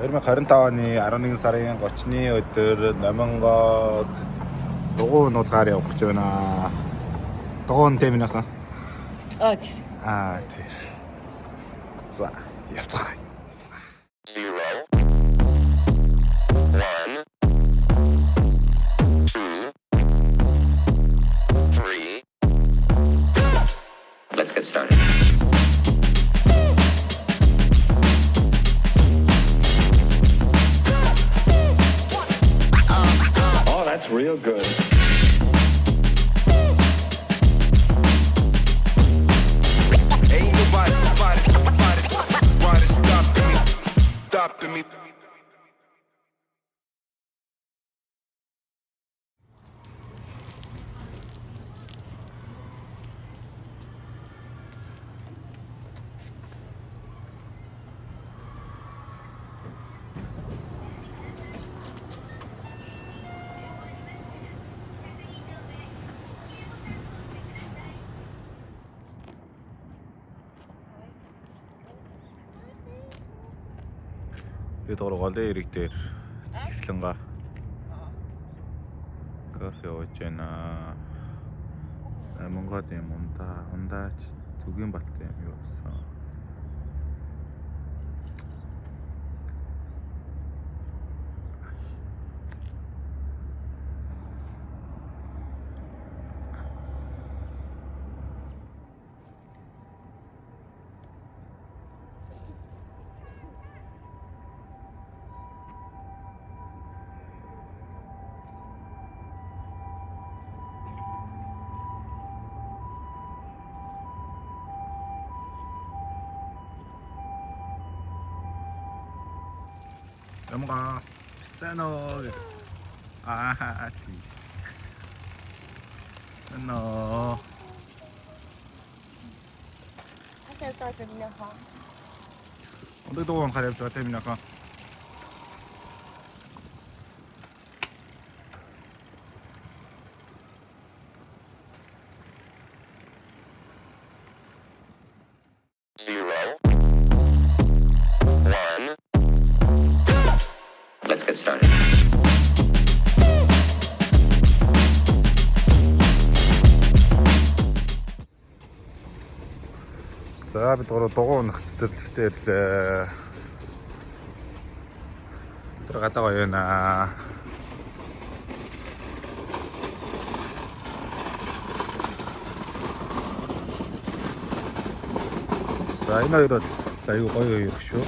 2025 оны 11 сарын 30-ны өдөр Номонгог дугуйнуудаар явах гэж байна. Дугуйн тэмнэхэ. Тэр. Тийм. За, явцгаая. Let's get started. Oh, that's real good. Ain't nobody stopping me. Бид голын ирэг дээр Сэхлэнга кофе ууж байна. Монгод юм ундаач зүгийн бат юм юу болсон. Ямга Сано тийш. Сано Хашаа таатай минийхаа. Ондог дугуйн харав за тэмнэхэ. Let's get started. За бид дугуйн цэцэрлэгтээ ирлээ. Тэр гадаа гоё байна. За энэ хоёр бол аюу гоё юм шүү.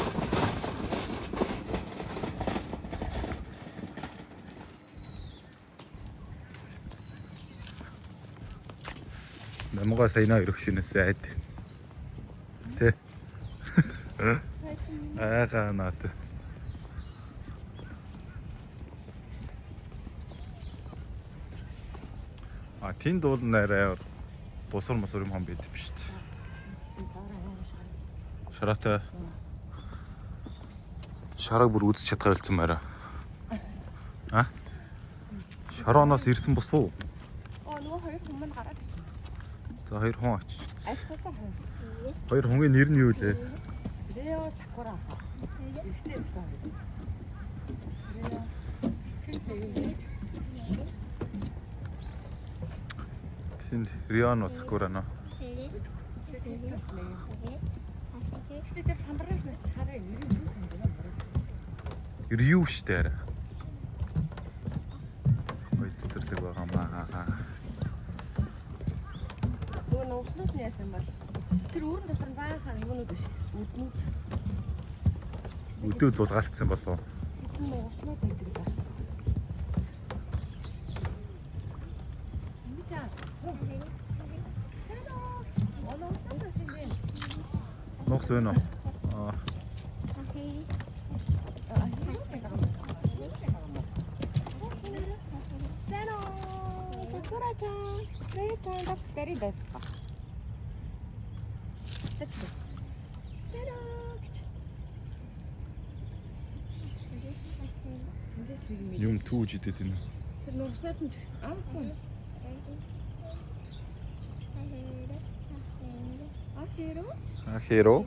Намгаа сайн хоёр өгшөнөөс айд. Тэ. Ааганаад. Тэнд бол нэрээ босор мосор юм хам байд биш үү? Шараатай. Шараг бүр үзэж чадхаа болсон байраа. Шарооноос ирсэн бос уу? Нөгөө хоёр хүн мань гараад ирсэн. За хоёр хүн очиж. Альхата хүн. Хоёр хүнгийн нэр нь юу лээ? Рэо Сакура хаа. Ихтэй байна. Рэо. Тэнд Риано Сакурано. Ихтэй дээр самбараас нь хараа нэр нь юу юм бэ? Рю штэ арай. Ой цэцэрлэг байгаа маа. Нөгөө нууцнууд нь яасан бол тэр өөрөн дотор нь баахан юунууд биш. Үднүүд. Өдөө зулгаалтсан болов. Хэдэн нууцнууд байдаг ба. Мичаа. Нууц байна уу? Рэйчан доктори дэвка. Сэчтэй. Юм түүж идэт энэ. Тэр нууцнууд нь ч гэсэн хүн. Херо.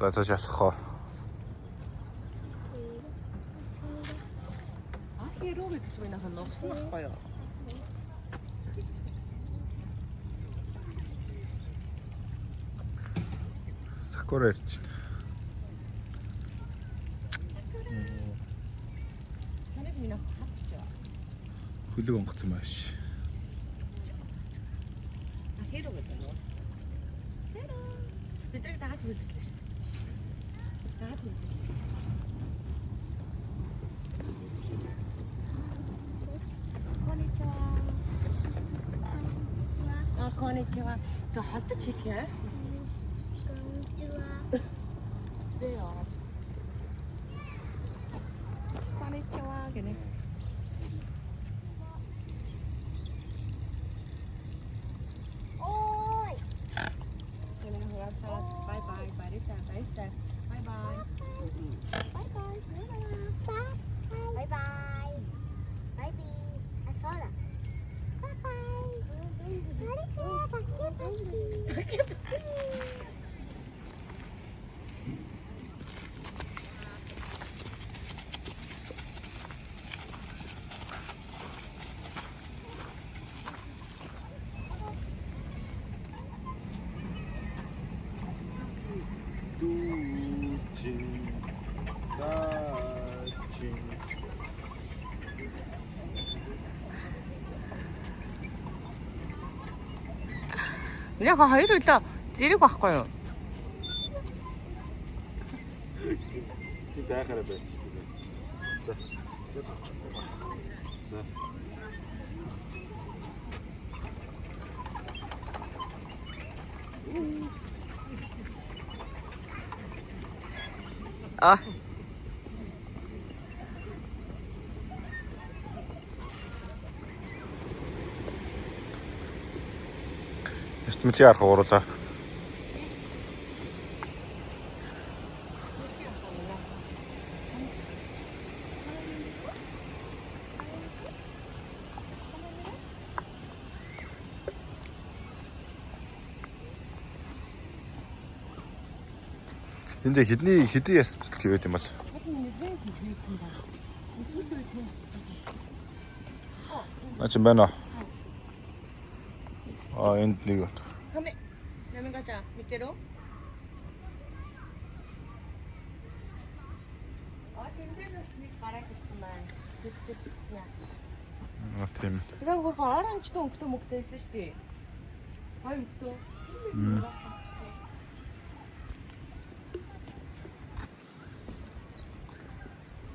За шалхах. Хэрүү гэдэг чинь минийх нь нугсан байхгүй юу? Сакура ирж байна. Таныг минийх хатчих. Хөлөг онгоцсон маш. Хэрүү гэдэг нь нугсан. Хэрүү. Бидрэг дагаад хөлдөглөө шүү. Дагаад хөлдөглөө. Konnichiwa. Тэ хотод хэлээ. Зэё. Konnichiwa гэнэ. Ой. Гэнэ хаваа бай бай барита барита. Бай бай. Бай бай. Bye bye. Bye bye. Asora. Bye bye. Миний хоёр үлээ зэрэг байхгүй юу? Ти дайхаараа байж тийм. За. За. А. Эстмити ярах ууруулаа. Энд хэдий яс бэлтгэв байт юм бол. Наач юм байна. Энд нэг. Каме. Намигача митеро. Тэндээс нэг гараад ирсэн байна. Тийм. Идан гоо оранжтай өнгөтэй мөгтэйсэн шүү дээ. Хоёр өнгөтэй.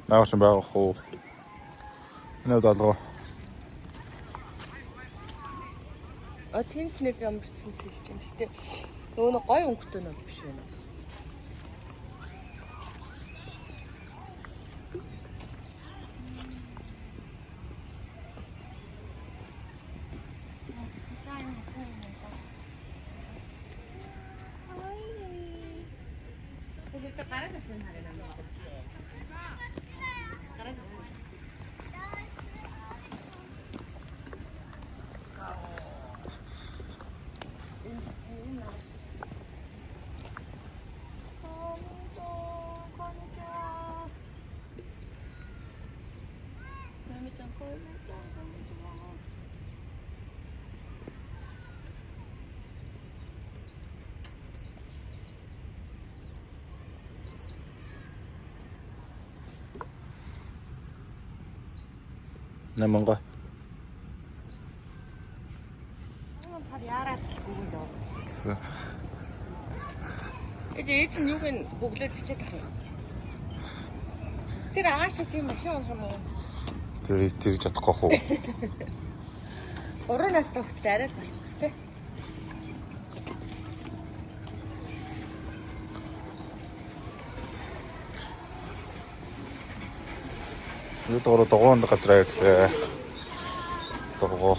Наач юм байгаа хөө. Энэ удаа Тэнд нэг амарчсан сэлж чинь. Гэтэ нөгөө нэг гой өнгөтэй нь биш байна. Тэсэртэ гараад ирсэн харина. Гараад ирсэн. Наманга. Яарад бүгд яваа. Эцэг нь юуг нь бүглээд бичээд тах юм. Тэр ааш тийм машин унах юм уу? Тэр чадахгүй хөө. 3 настай хүүхдээ арай л болох тий. Юугаар догоонд газраа ирлээ. Догоо.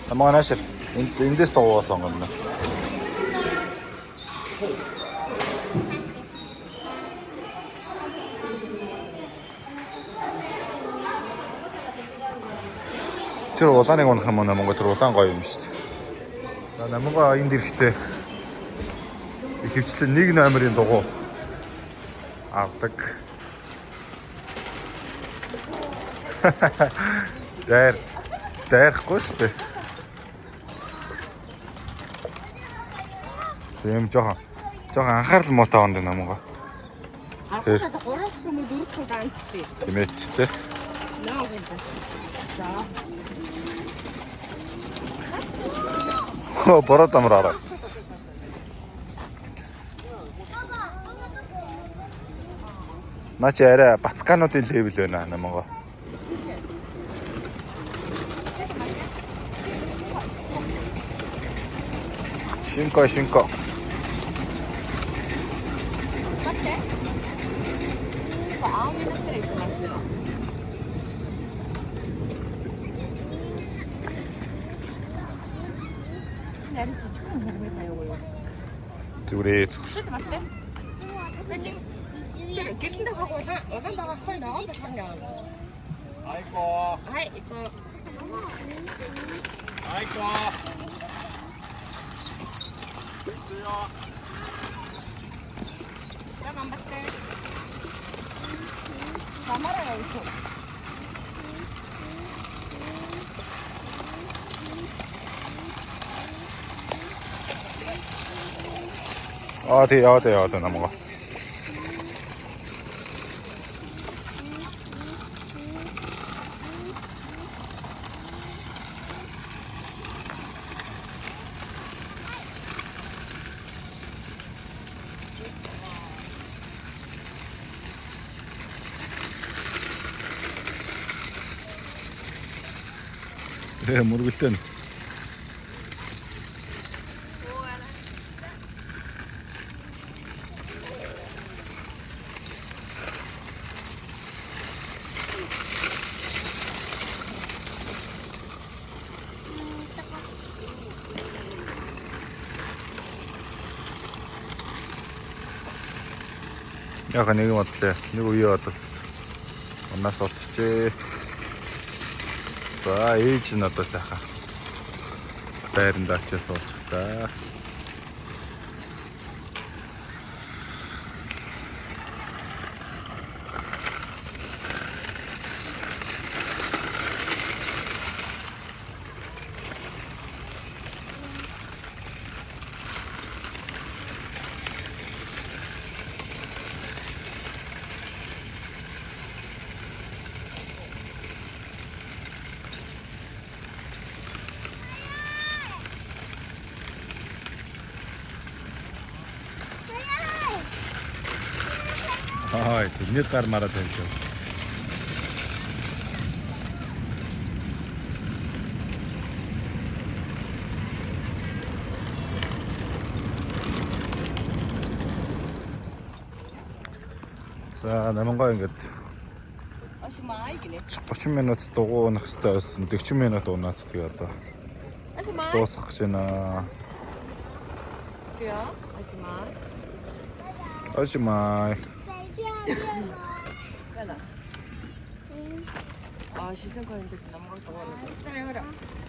Намаа наашир. Эндээс догоо сонгоно. Тэр улааныг унах юм уу Монгол тэр улаан гоё юм шүү дээ. Намгаа энд ирэхдээ их хөвчлэн 1 номерын дугуй авдаг. Дайрахгүй шүү дээ. Тийм жоохон анхаарал муутай онд намгаа. Аргасаа 3 хүн 4 хүн ганцтэй. Тэмээчтэй. Наа гэнэ. За. Бороо замраараа. Наач арай бацкаануудын левел байна намгаа. Шинко. зүгээр Что-то 맞대? 그치? 길친다 하고 어떤 바가 헐 나온 거 상냥. 아이고. 내가 안 봤대. 나 말아야 이거. 어디 넘어가. 그래 모르겠던. 약간 이거 어때? 이거 위에 어떻겠어? 만나서 어떻지? 자, H 어떻지? 약간 배른다 해서 어떻다. 아, 몇 달 말아 되죠. За, намайг ингээд 30 минут дугуйнах хэрэгтэй байсан. 40 минут унаад тэгээ одоо дуусгах гэж байна. Ожимай. 시선 가는데 남각도 가는 거.